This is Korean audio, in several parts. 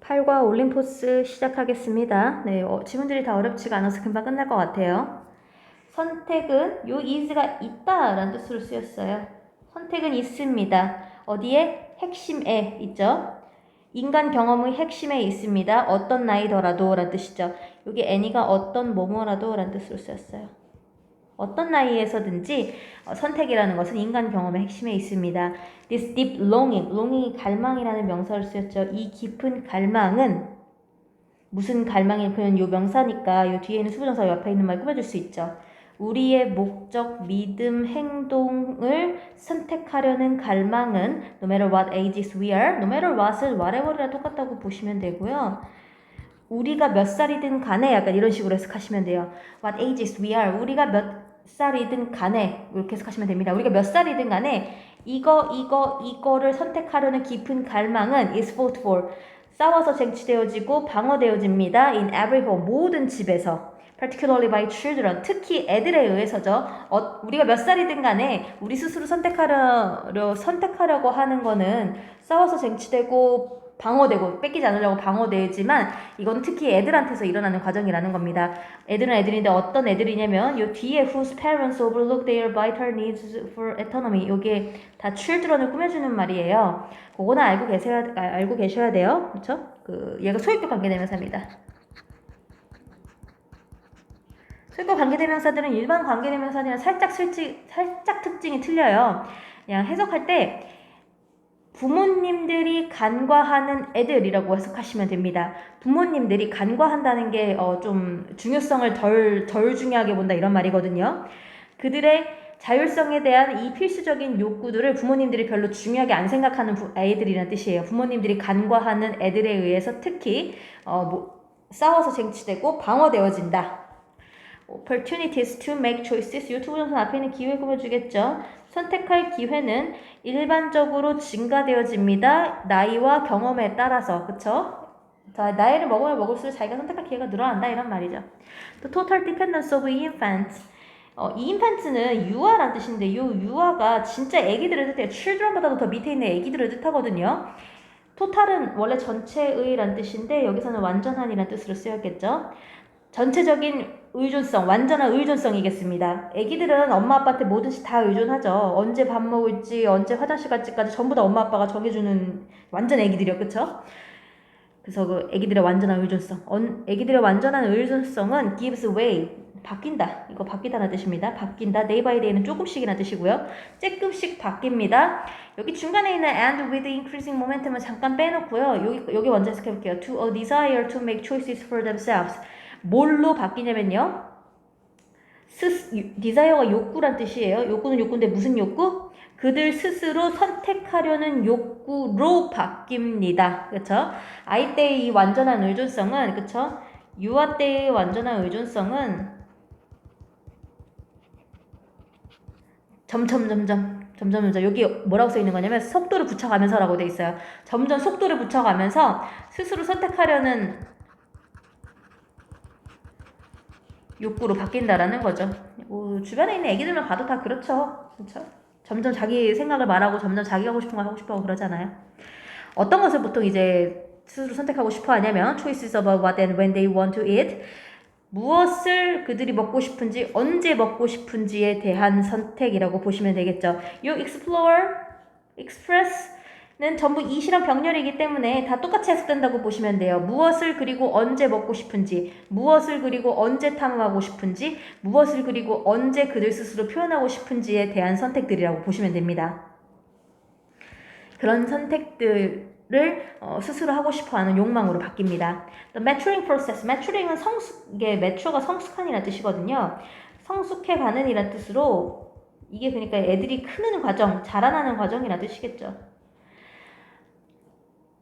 8과 올림포스 시작하겠습니다. 네, 지문들이 다 어렵지가 않아서 금방 끝날 것 같아요. 선택은 요 is가 있다 라는 뜻으로 쓰였어요. 선택은 있습니다. 어디에? 핵심에 있죠. 인간 경험의 핵심에 있습니다. 어떤 나이더라도 라는 뜻이죠. 여기 any가 어떤 뭐뭐라도 라는 뜻으로 쓰였어요. 어떤 나이에서든지 선택이라는 것은 인간 경험의 핵심에 있습니다. This deep longing, longing이 갈망이라는 명사를 쓰였죠. 이 깊은 갈망은 무슨 갈망일 표현 요 명사니까 요 뒤에 있는 수부정사 옆에 있는 말 꾸며줄 수 있죠. 우리의 목적, 믿음, 행동을 선택하려는 갈망은 no matter what ages we are, no matter what은 whatever이랑 똑같다고 보시면 되고요. 우리가 몇 살이든 간에 약간 이런 식으로 해석하시면 돼요. What ages we are, 우리가 몇 살이든 간에 이렇게 해석하시면 됩니다. 우리가 몇 살이든 간에 이거를 선택하려는 깊은 갈망은 is fought for, 싸워서 쟁취되어지고 방어되어집니다. In every home, 모든 집에서. Particularly by children, 특히 애들에 의해서죠. 우리가 몇 살이든 간에 우리 스스로 선택하려고 하는 거는 싸워서 쟁취되고 방어되고 뺏기지 않으려고 방어되지만 이건 특히 애들한테서 일어나는 과정이라는 겁니다. 애들은 애들인데 어떤 애들이냐면 요 뒤에 whose parents overlook their vital needs for autonomy, 요게 다 children을 꾸며주는 말이에요. 그거는 알고 계셔야 돼요. 그렇죠? 얘가 소유격 관계대명사입니다. 소유격 관계대명사들은 일반 관계대명사들이랑 살짝 특징이 틀려요. 그냥 해석할 때 부모님들이 간과하는 애들이라고 해석하시면 됩니다. 부모님들이 간과한다는 게 좀 중요성을 덜 중요하게 본다 이런 말이거든요. 그들의 자율성에 대한 이 필수적인 욕구들을 부모님들이 별로 중요하게 안 생각하는 애들이라는 뜻이에요. 부모님들이 간과하는 애들에 의해서 특히 싸워서 쟁취되고 방어되어진다. Opportunities to make choices. 이 두 부정사 앞에 있는 기회 꾸며주겠죠. 선택할 기회는 일반적으로 증가되어집니다. 나이와 경험에 따라서. 그쵸? 자, 나이를 먹으면 먹을수록 자기가 선택할 기회가 늘어난다 이런 말이죠. The total dependence of infants. 이 infants는 유아란 뜻인데 이 유아가 진짜 애기들을 뜻해요. children보다도 더 밑에 있는 애기들을 뜻하거든요. total은 원래 전체의란 뜻인데 여기서는 완전한이란 뜻으로 쓰였겠죠. 전체적인 의존성, 완전한 의존성이겠습니다. 애기들은 엄마 아빠한테 뭐든지 다 의존하죠. 언제 밥 먹을지, 언제 화장실 갈지까지 전부 다 엄마 아빠가 정해주는 완전 애기들이요. 그쵸? 그래서 그 애기들의 완전한 의존성. 애기들의 완전한 의존성은 gives way, 바뀐다. 이거 바뀌다는 뜻입니다. 바뀐다. day by day는 조금씩이라는 뜻이고요. 조금씩 바뀝니다. 여기 중간에 있는 and with increasing momentum은 잠깐 빼놓고요. 여기 먼저 해석해볼게요. To a desire to make choices for themselves. 뭘로 바뀌냐면요. desire가 욕구란 뜻이에요. 욕구는 욕구인데 무슨 욕구? 그들 스스로 선택하려는 욕구로 바뀝니다. 그쵸? 아이 때의 이 완전한 의존성은, 그쵸? 유아 때의 완전한 의존성은 점점 여기 뭐라고 써 있는 거냐면 속도를 붙여가면서라고 돼 있어요. 점점 속도를 붙여가면서 스스로 선택하려는 욕구로 바뀐다라는 거죠. 주변에 있는 애기들만 봐도 다 그렇죠. 그렇죠? 점점 자기 생각을 말하고 점점 자기가 하고 싶은 걸 하고 싶어 그러잖아요. 어떤 것을 보통 이제 스스로 선택하고 싶어 하냐면 choices about what and when they want to eat. 무엇을 그들이 먹고 싶은지, 언제 먹고 싶은지에 대한 선택이라고 보시면 되겠죠. 요 explore, express는 전부 이시랑 병렬이기 때문에 다 똑같이 해석된다고 보시면 돼요. 무엇을 그리고 언제 먹고 싶은지, 무엇을 그리고 언제 탐험하고 싶은지, 무엇을 그리고 언제 그들 스스로 표현하고 싶은지에 대한 선택들이라고 보시면 됩니다. 그런 선택들을 스스로 하고 싶어하는 욕망으로 바뀝니다. The maturing process. maturing은 mature가 성숙한이라는 뜻이거든요. 성숙해가는 이라는 뜻으로 이게 그러니까 애들이 크는 과정, 자라나는 과정이라는 뜻이겠죠.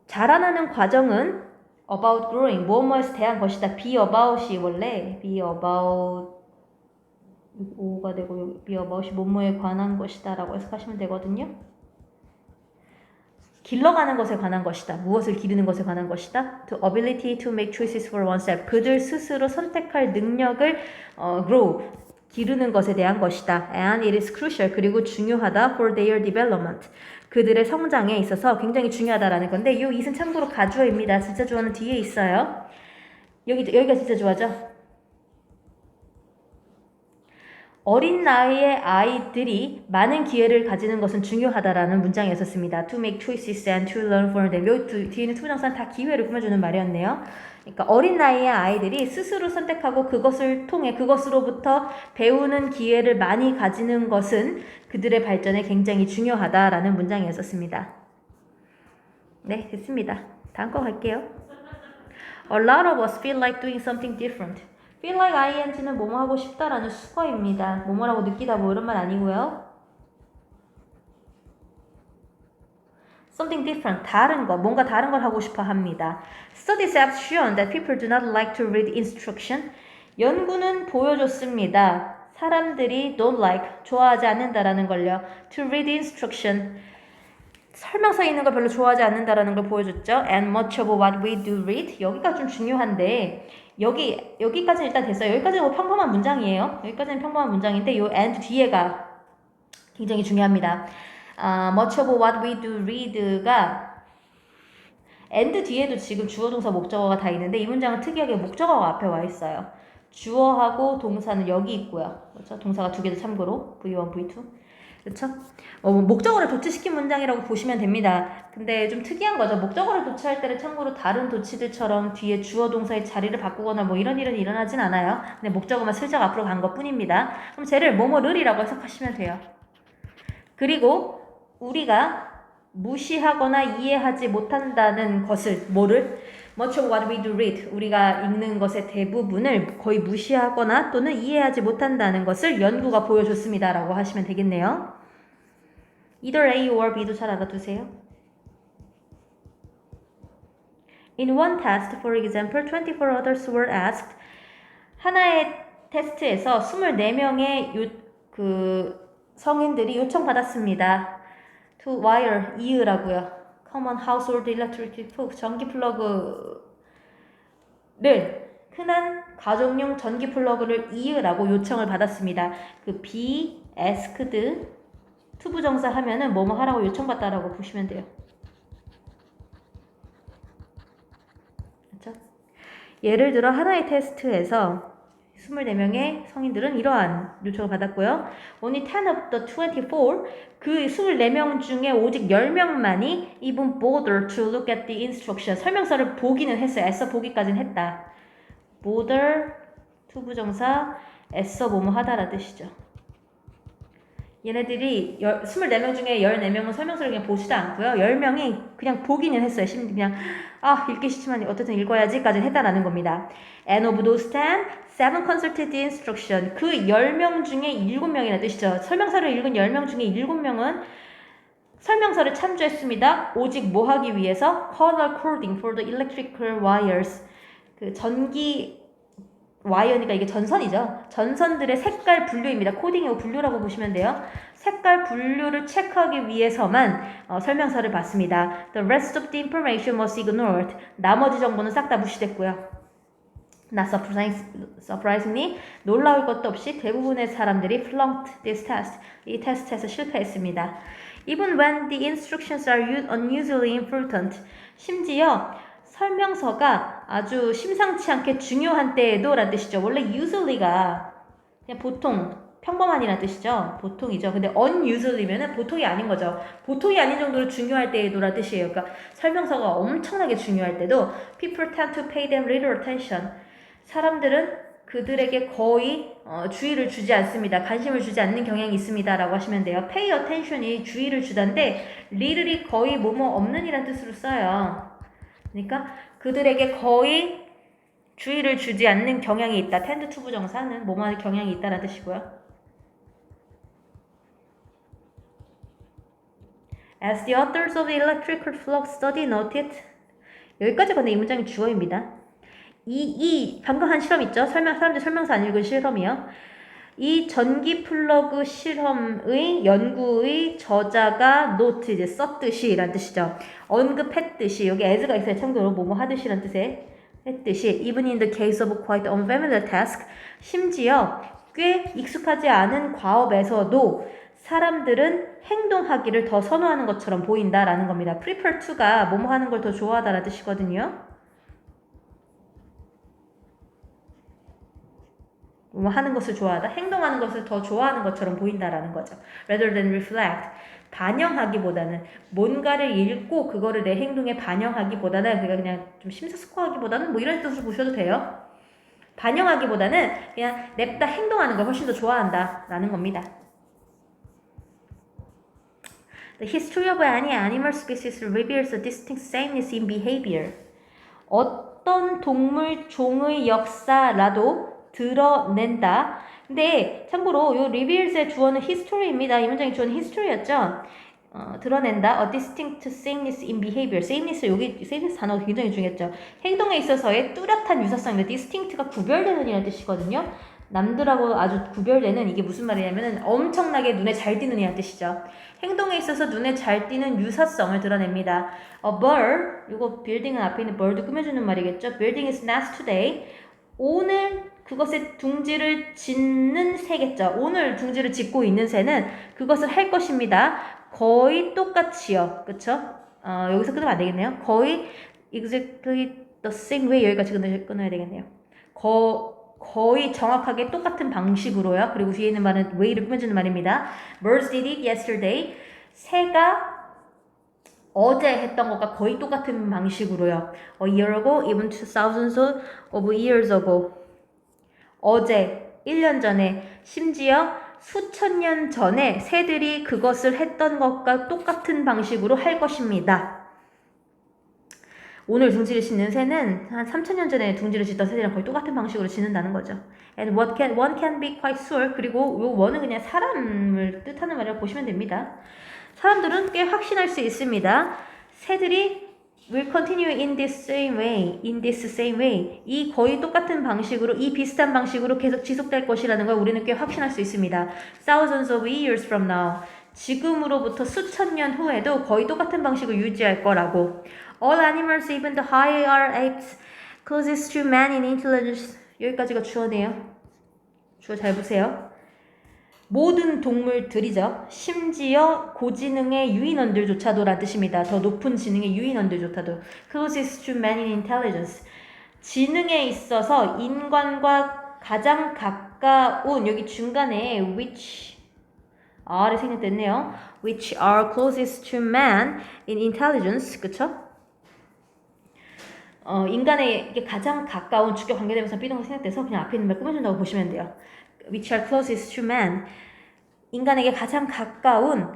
자라나는 과정은 about growing, 무엇에 대한 것이다. be about이 원래 be about 오가 되고 be about이 뭐뭐에 관한 것이다 라고 해석하시면 되거든요. 길러가는 것에 관한 것이다. 무엇을 기르는 것에 관한 것이다. To ability to make choices for oneself. 그들 스스로 선택할 능력을 grow, 기르는 것에 대한 것이다. And it is crucial. 그리고 중요하다. For their development. 그들의 성장에 있어서 굉장히 중요하다라는 건데 이 it은 참고로 가주어입니다. 진짜 주어는 뒤에 있어요. 여기가 진짜 주어죠. 어린 나이의 아이들이 많은 기회를 가지는 것은 중요하다라는 문장이었습니다. To make choices and to learn from them. 여기 뒤에는 투부정사는 다 기회를 꾸며주는 말이었네요. 그러니까 어린 나이의 아이들이 스스로 선택하고 그것을 통해 그것으로부터 배우는 기회를 많이 가지는 것은 그들의 발전에 굉장히 중요하다라는 문장이었습니다. 네, 됐습니다. 다음 거 갈게요. A lot of us feel like doing something different. feel like ing는 뭐뭐 하고 싶다라는 수거입니다. 뭐뭐라고 느끼다 뭐 이런 말 아니고요. something different, 다른 거, 뭔가 다른 걸 하고 싶어 합니다. Studies have shown that people do not like to read instruction. 연구는 보여줬습니다. 사람들이 don't like, 좋아하지 않는다라는 걸요. To read instruction. 설명서 있는 걸 별로 좋아하지 않는다라는 걸 보여줬죠. And much of what we do read. 여기가 좀 중요한데 여기까지는 일단 됐어요. 여기까지는 뭐 평범한 문장이에요. 여기까지는 평범한 문장인데 이 and 뒤에가 굉장히 중요합니다. Much of what we do read가 and 뒤에도 지금 주어 동사 목적어가 다 있는데 이 문장은 특이하게 목적어가 앞에 와 있어요. 주어하고 동사는 여기 있고요. 그렇죠? 동사가 두 개도 참고로 V1, V2. 그렇죠? 목적어를 도치시킨 문장이라고 보시면 됩니다. 근데 좀 특이한 거죠. 목적어를 도치할 때는 참고로 다른 도치들처럼 뒤에 주어 동사의 자리를 바꾸거나 뭐 이런 일은 일어나진 않아요. 근데 목적어만 슬쩍 앞으로 간 것뿐입니다. 그럼 쟤를 뭐뭐를이라고 해석하시면 돼요. 그리고 우리가 무시하거나 이해하지 못한다는 것을 뭐를? Much of what we do read. 우리가 읽는 것의 대부분을 거의 무시하거나 또는 이해하지 못한다는 것을 연구가 보여줬습니다. 라고 하시면 되겠네요. Either A or B도 잘 알아두세요. In one test, for example, 24 others were asked. 하나의 테스트에서 24명의 성인들이 요청받았습니다. To wire, 이으라고요. Common household electric plug, 전기 플러그를 흔한 가정용 전기 플러그를 이으라고 요청을 받았습니다. 그 be asked 투부정사 하면은 뭐뭐 하라고 요청받다라고 보시면 돼요. 그렇죠? 예를 들어 하나의 테스트에서 24명의 성인들은 이러한 요청을 받았고요. Only 10 of the 24, 그 24명 중에 오직 10명만이 even bother to look at the instruction. 설명서를 보기는 했어요. 애써 보기까지는 했다. bother, 투부정사, 애써 뭐뭐 하다라 뜻이죠. 얘네들이 24명 중에 14명은 설명서를 그냥 보지도 않고요. 10명이 그냥 보기는 했어요. 심지어 그냥 읽기 싫지만 어쨌든 읽어야지까지 했다라는 겁니다. And of those 10, 7 consulted the instruction. 그 10명 중에 7명이라는 뜻이죠. 설명서를 읽은 10명 중에 7명은 설명서를 참조했습니다. 오직 뭐 하기 위해서? color coding for the electrical wires. 그 전기 와이어니까 이게 전선이죠. 전선들의 색깔 분류입니다. 코딩이고 분류라고 보시면 돼요. 색깔 분류를 체크하기 위해서만 설명서를 봤습니다. The rest of the information was ignored. 나머지 정보는 싹 다 무시됐고요. Not surprisingly, 놀라울 것도 없이 대부분의 사람들이 flunked this test. 이 테스트에서 실패했습니다. Even when the instructions are unusually important. 심지어 설명서가 아주 심상치 않게 중요한 때에도 라는 뜻이죠. 원래 usually가 그냥 보통, 평범한이라는 뜻이죠. 보통이죠. 근데 unusually면은 보통이 아닌 거죠. 보통이 아닌 정도로 중요할 때에도 라는 뜻이에요. 그러니까 설명서가 엄청나게 중요할 때도 people tend to pay them little attention. 사람들은 그들에게 거의 주의를 주지 않습니다. 관심을 주지 않는 경향이 있습니다. 라고 하시면 돼요. pay attention이 주의를 주다인데 little이 거의 뭐뭐 없는 이란 뜻으로 써요. 그러니까 그들에게 거의 주의를 주지 않는 경향이 있다. tend to 부정사는 뭐뭐할 경향이 있다라는 뜻이고요. As the authors of the electrical flux study noted. 여기까지 근데 이 문장이 주어입니다. 방금 한 실험 있죠? 사람들 설명서 안 읽은 실험이요. 이 전기 플러그 실험의 연구의 저자가 노트 이제 썼듯이 라는 뜻이죠. 언급했듯이 여기 as가 있어요. 참고로 뭐뭐 하듯이 라는 뜻의 했듯이 even in the case of quite unfamiliar task 심지어 꽤 익숙하지 않은 과업에서도 사람들은 행동하기를 더 선호하는 것처럼 보인다라는 겁니다. prefer to가 뭐뭐 하는 걸 더 좋아하다라는 뜻이거든요. 뭐 하는 것을 좋아하다, 행동하는 것을 더 좋아하는 것처럼 보인다라는 거죠. rather than reflect, 반영하기보다는 뭔가를 읽고 그거를 내 행동에 반영하기보다는 그냥 좀 심사숙고하기보다는 뭐 이런 뜻으로 보셔도 돼요. 반영하기보다는 그냥 냅다 행동하는 걸 훨씬 더 좋아한다라는 겁니다. The history of any animal species reveals a distinct sameness in behavior. 어떤 동물 종의 역사라도 드러낸다. 근데 참고로 이 reveals의 주어는 history입니다. 이 문장의 주어는 history였죠. 드러낸다. A distinct sameness in behavior. sameness 단어가 굉장히 중요했죠. 행동에 있어서의 뚜렷한 유사성입니다. distinct가 구별되는 이라는 뜻이거든요. 남들하고 아주 구별되는, 이게 무슨 말이냐면은 엄청나게 눈에 잘 띄는 이라는 뜻이죠. 행동에 있어서 눈에 잘 띄는 유사성을 드러냅니다. A bird, 이거 빌딩은 앞에 있는 bird 꾸며주는 말이겠죠. Building its nest today. 오늘 그것의 둥지를 짓는 새겠죠. 오늘 둥지를 짓고 있는 새는 그것을 할 것입니다. 거의 똑같이요. 그쵸? 여기서 끊으면 안 되겠네요. 거의 exactly the same way, 여기까지 끊어야 되겠네요. 거의 정확하게 똑같은 방식으로요. 그리고 뒤에 있는 말은 way를 꾸며주는 말입니다. Birds did it yesterday. 새가 어제 했던 것과 거의 똑같은 방식으로요. A year ago, even thousands of years ago. 어제, 1년 전에, 심지어 수천 년 전에 새들이 그것을 했던 것과 똑같은 방식으로 할 것입니다. 오늘 둥지를 짓는 새는 한 3,000년 전에 둥지를 짓던 새들이랑 거의 똑같은 방식으로 짓는다는 거죠. And one can be quite sure. 그리고 요 one은 그냥 사람을 뜻하는 말이라고 보시면 됩니다. 사람들은 꽤 확신할 수 있습니다. 새들이 will continue in this same way. 이 거의 똑같은 방식으로, 이 비슷한 방식으로 계속 지속될 것이라는 걸 우리는 꽤 확신할 수 있습니다. Thousands of years from now. 지금으로부터 수천 년 후에도 거의 똑같은 방식을 유지할 거라고. All animals, even the higher apes, closest to man in intelligence. 여기까지가 주어네요. 주어 잘 보세요. 모든 동물들이죠. 심지어 고지능의 유인원들조차도 라는 뜻입니다. 더 높은 지능의 유인원들조차도. Closest to man in intelligence. 지능에 있어서 인간과 가장 가까운, 여기 중간에 which R이 생략됐네요. Which are closest to man in intelligence. 그쵸? 인간에게 가장 가까운 주격 관계대명사 비동사 생략돼서 그냥 앞에 있는 말 꾸며준다고 보시면 돼요. Which are closest to man. 인간에게 가장 가까운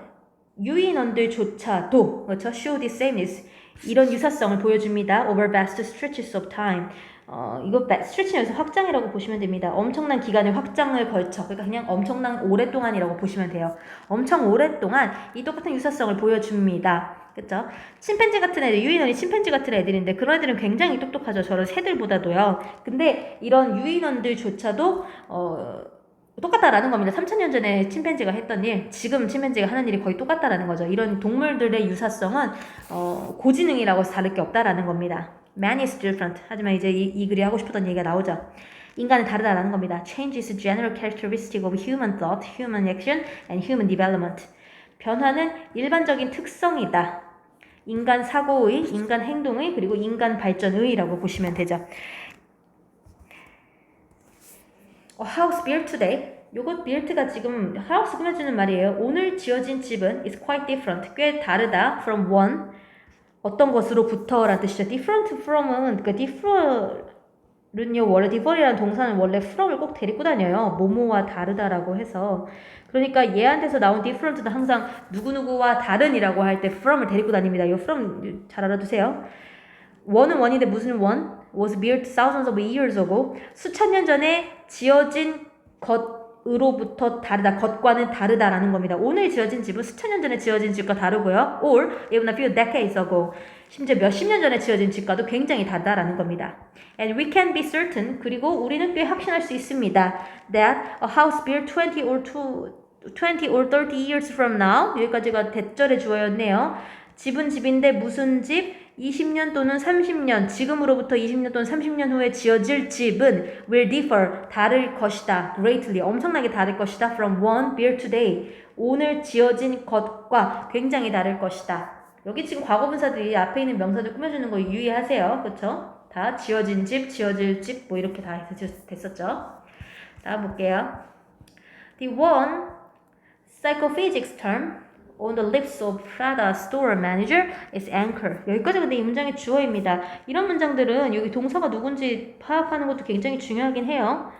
유인원들조차도, 그렇죠? Show this sameness. 이런 유사성을 보여줍니다. Over vast stretches of time. 이거 stretch에서 확장이라고 보시면 됩니다. 엄청난 기간의 확장을 걸쳐. 그러니까 그냥 엄청난 오랫동안이라고 보시면 돼요. 엄청 오랫동안 이 똑같은 유사성을 보여줍니다. 그쵸? 침팬지 같은 애들, 유인원이 침팬지 같은 애들인데 그런 애들은 굉장히 똑똑하죠. 저런 새들보다도요. 근데 이런 유인원들조차도 똑같다라는 겁니다. 3,000년 전에 침팬지가 했던 일, 지금 침팬지가 하는 일이 거의 똑같다라는 거죠. 이런 동물들의 유사성은 고지능이라고 해서 다를 게 없다라는 겁니다. Man is different. 하지만 이제 이 글이 하고 싶었던 얘기가 나오죠. 인간은 다르다라는 겁니다. Change is a general characteristic of human thought, human action, and human development. 변화는 일반적인 특성이다. 인간 사고의, 인간 행동의, 그리고 인간 발전의라고 보시면 되죠. House built today. 요것 built가 지금 house 꾸며주는 말이에요. 오늘 지어진 집은 is quite different. 꽤 다르다. From one. 어떤 것으로부터 라는 뜻이죠. different from은, 그러니까 differ은요, 원래 differ이라는 동사는 원래 from을 꼭 데리고 다녀요. 뭐뭐와 다르다라고 해서. 그러니까 얘한테서 나온 different는 항상 누구누구와 다른이라고 할 때 from을 데리고 다닙니다. 이 from 잘 알아두세요. one은 one인데 무슨 one? was built thousands of years ago. 수천 년 전에 지어진 것으로부터 다르다. 것과는 다르다라는 겁니다. 오늘 지어진 집은 수천 년 전에 지어진 집과 다르고요. or even a few decades ago. 심지어 몇십 년 전에 지어진 집과도 굉장히 다르다라는 겁니다. And we can be certain. 그리고 우리는 꽤 확신할 수 있습니다. That a house built 20 or 30 years from now. 여기까지가 대절의 주어였네요. 집은 집인데 무슨 집? 20년 또는 30년, 지금으로부터 20년 또는 30년 후에 지어질 집은 will differ, 다를 것이다. greatly, 엄청나게 다를 것이다. from one built today, 오늘 지어진 것과 굉장히 다를 것이다. 여기 지금 과거분사들이 앞에 있는 명사들 꾸며주는 거 유의하세요. 그쵸? 다 지어진 집, 지어질 집, 뭐 이렇게 다 됐었죠. 다음 볼게요. The one psychophysics term on the lips of Prada store manager is anchor. 여기까지 근데 이 문장의 주어입니다. 이런 문장들은 여기 동사가 누군지 파악하는 것도 굉장히 중요하긴 해요.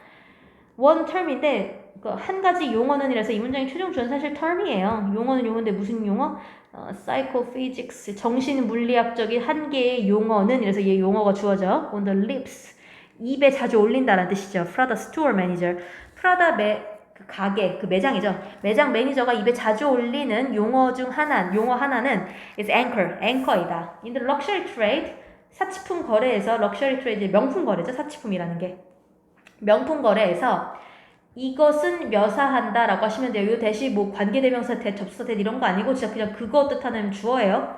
one term인데 한 가지 용어는 이라서 이 문장의 최종 주어는 사실 term이에요. 용어는 용어인데 무슨 용어? psychophysics, 정신물리학적인 한 개의 용어는 이래서 얘 용어가 주어져. on the lips, 입에 자주 올린다는 뜻이죠. Prada store manager, 프라다 가게, 그 매장이죠. 매장 매니저가 입에 자주 올리는 용어 중 용어 하나는 is anchor, 앵커이다. In the luxury trade, 사치품 거래에서, luxury trade, 명품 거래죠. 사치품이라는 게. 명품 거래에서 이것은 묘사한다 라고 하시면 돼요. 이 대시 뭐 관계대명사 대, 접수사 대 이런 거 아니고 진짜 그냥 그거 뜻하는 주어예요.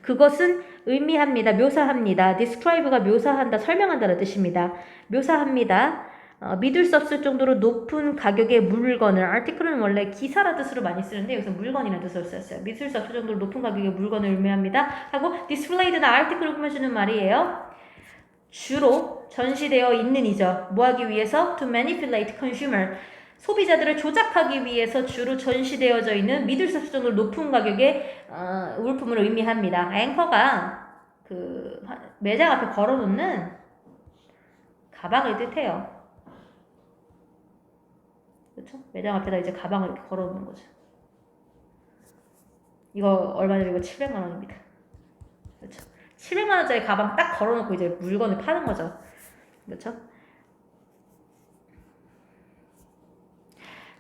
그것은 의미합니다. 묘사합니다. describe가 묘사한다, 설명한다는 뜻입니다. 묘사합니다. 믿을 수 없을 정도로 높은 가격의 물건을, article은 원래 기사라는 뜻으로 많이 쓰는데 여기서 물건이라는 뜻으로 쓰였어요. 믿을 수 없을 정도로 높은 가격의 물건을 의미합니다. 하고 displayed나 article을 꾸며주는 말이에요. 주로 전시되어 있는이죠. 뭐 하기 위해서? To manipulate consumer. 소비자들을 조작하기 위해서 주로 전시되어져 있는 믿을 수 없을 정도로 높은 가격의 물품을 의미합니다. 앵커가 그 매장 앞에 걸어놓는 가방을 뜻해요. 그렇죠? 매장 앞에다 이제 가방을 이렇게 걸어놓는 거죠. 이거 얼마냐면 이거 700만 원입니다. 그렇죠? 700만 원짜리 가방 딱 걸어놓고 이제 물건을 파는 거죠. 그렇죠?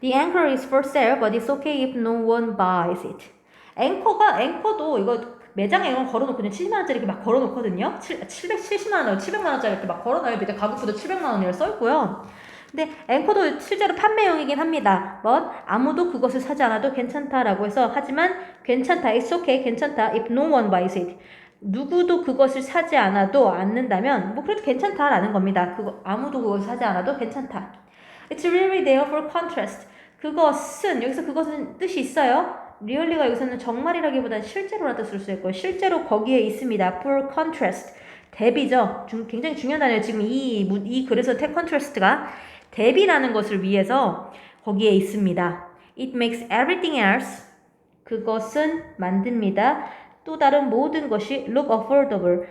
The anchor is for sale, but it's okay if no one buys it. 앵커도 이거 매장에 이런 거 걸어놓고 그냥 70만 원짜리 이렇게 막 걸어놓거든요. 770만 원, 700만 원짜리 이렇게 막 걸어놔요. 밑에 가격표도 700만 원이라 써있고요. 근데 앵커도 실제로 판매용이긴 합니다. but 아무도 그것을 사지 않아도 괜찮다라고 해서, 하지만 괜찮다, it's okay, 괜찮다, if no one buys it. 누구도 그것을 사지 않는다면 뭐 그래도 괜찮다라는 겁니다. 아무도 그것을 사지 않아도 괜찮다. It's really there for contrast. 그것은, 여기서 그것은 뜻이 있어요. really가 여기서는 정말이라기보다는 실제로라는 뜻으로 쓰였고요. 실제로 거기에 있습니다. for contrast. 대비죠. 굉장히 중요한 단어예요. 지금 이 글에서 contrast가 대비라는 것을 위해서 거기에 있습니다. It makes everything else. 그것은 만듭니다. 또 다른 모든 것이 look affordable.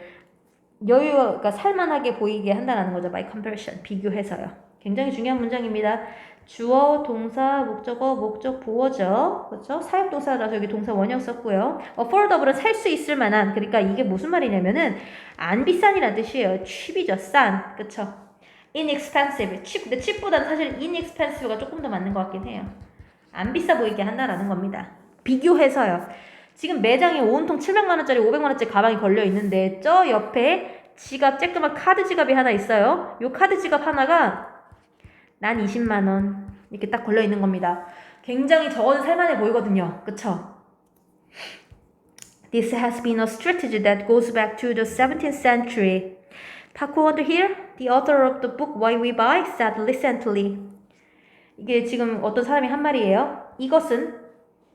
그러니까 살만하게 보이게 한다는 거죠. by comparison. 비교해서요. 굉장히 중요한 문장입니다. 주어, 동사, 목적어, 목적, 보어죠. 그렇죠? 사역동사라서 여기 동사 원형 썼고요. affordable은 살 수 있을 만한, 그러니까 이게 무슨 말이냐면은 안 비싼이라는 뜻이에요. cheap이죠. 싼. 그렇죠? inexpensive. cheap. 근데 cheap보다는 사실 inexpensive가 조금 더 맞는 것 같긴 해요. 안 비싸 보이게 한다라는 겁니다. 비교해서요. 지금 매장에 온통 700만 원짜리, 500만 원짜리 가방이 걸려 있는데 저 옆에 지갑, 쬐끄만 카드 지갑이 하나 있어요. 요 카드 지갑 하나가 난 20만 원 이렇게 딱 걸려 있는 겁니다. 굉장히 저거는 살만해 보이거든요. 그쵸? This has been a strategy that goes back to the 17th century. Paco Underhill, the author of the book Why We Buy, said recently. 이게 지금 어떤 사람이 한 말이에요. 이것은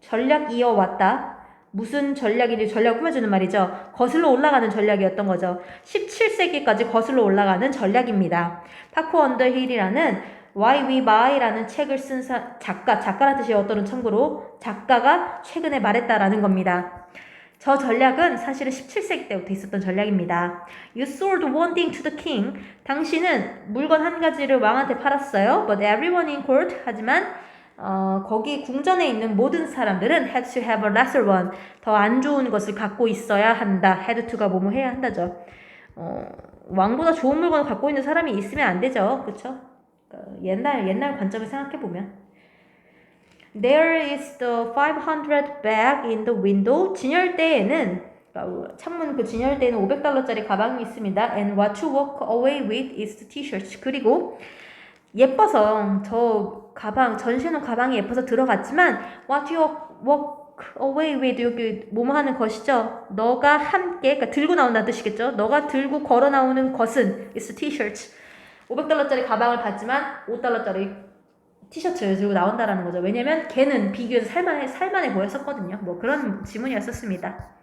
전략 이어왔다. 무슨 전략인지 전략 꾸며주는 말이죠. 거슬러 올라가는 전략이었던 거죠. 17세기까지 거슬러 올라가는 전략입니다. 파코 언더힐이라는 Why We Buy라는 책을 쓴 작가라는 뜻이에요. 어떤 참고로 작가가 최근에 말했다라는 겁니다. 저 전략은 사실은 17세기 때부터 있었던 전략입니다. You sold one thing to the king. 당신은 물건 한 가지를 왕한테 팔았어요. But everyone in court. 하지만 거기 궁전에 있는 모든 사람들은 had to have a lesser one. 더 안 좋은 것을 갖고 있어야 한다. had to가 뭐뭐 해야 한다죠. 왕보다 좋은 물건을 갖고 있는 사람이 있으면 안 되죠. 그쵸? 옛날 관점을 생각해보면. There is the 500 bag in the window. 진열대에는, 창문 그 진열대에는 $500짜리 가방이 있습니다. And what to walk away with is the t-shirts. 그리고 예뻐서 저 가방, 전시해놓은 가방이 예뻐서 들어갔지만 what to walk away with 여기 뭐뭐 하는 것이죠. 너가 함께, 그러니까 들고 나온다는 뜻이겠죠. 너가 들고 걸어 나오는 것은 is t-shirt. 500달러짜리 가방을 받지만 5달러짜리 티셔츠를 들고 나온다라는 거죠. 왜냐면 걔는 비교해서 살만해 보였었거든요. 뭐 그런 지문이었었습니다.